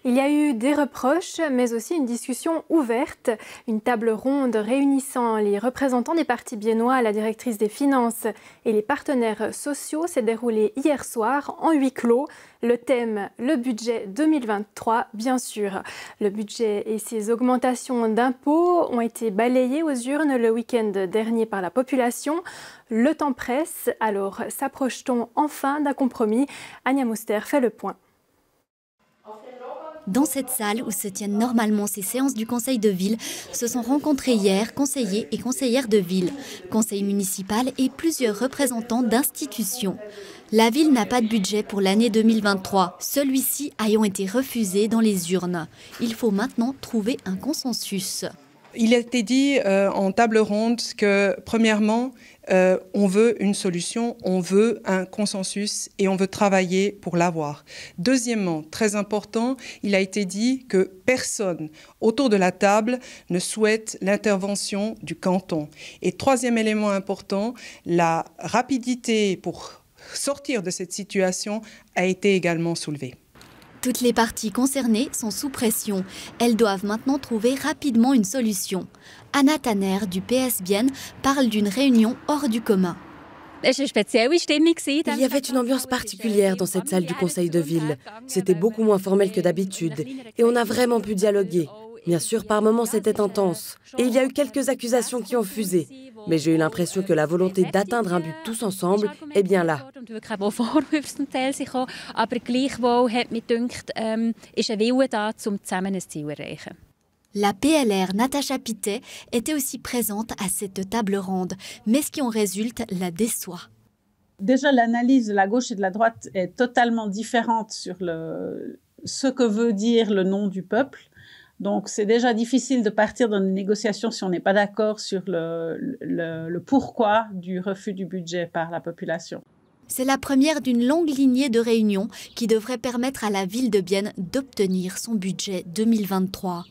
Il y a eu des reproches, mais aussi une discussion ouverte. Une table ronde réunissant les représentants des partis biennois, la directrice des finances et les partenaires sociaux s'est déroulée hier soir en huis clos. Le thème, le budget 2023, bien sûr. Le budget et ses augmentations d'impôts ont été balayés aux urnes le week-end dernier par la population. Le temps presse, alors s'approche-t-on enfin d'un compromis? Anya Mouster fait le point. Dans cette salle où se tiennent normalement ces séances du conseil de ville, se sont rencontrés hier conseillers et conseillères de ville, conseil municipal et plusieurs représentants d'institutions. La ville n'a pas de budget pour l'année 2023, celui-ci ayant été refusé dans les urnes. Il faut maintenant trouver un consensus. Il a été dit en table ronde que, premièrement, on veut une solution, on veut un consensus et on veut travailler pour l'avoir. Deuxièmement, très important, il a été dit que personne autour de la table ne souhaite l'intervention du canton. Et troisième élément important, la rapidité pour sortir de cette situation a été également soulevée. Toutes les parties concernées sont sous pression. Elles doivent maintenant trouver rapidement une solution. Anna Tanner du PS Bienne parle d'une réunion hors du commun. Il y avait une ambiance particulière dans cette salle du conseil de ville. C'était beaucoup moins formel que d'habitude et on a vraiment pu dialoguer. Bien sûr, par moments, c'était intense. Et il y a eu quelques accusations qui ont fusé. Mais j'ai eu l'impression que la volonté d'atteindre un but tous ensemble est bien là. La PLR Natacha Pittet était aussi présente à cette table ronde, mais ce qui en résulte la déçoit. Déjà, l'analyse de la gauche et de la droite est totalement différente sur ce que veut dire le nom du peuple. Donc, c'est déjà difficile de partir dans une négociation si on n'est pas d'accord sur le pourquoi du refus du budget par la population. C'est la première d'une longue lignée de réunions qui devrait permettre à la ville de Bienne d'obtenir son budget 2023.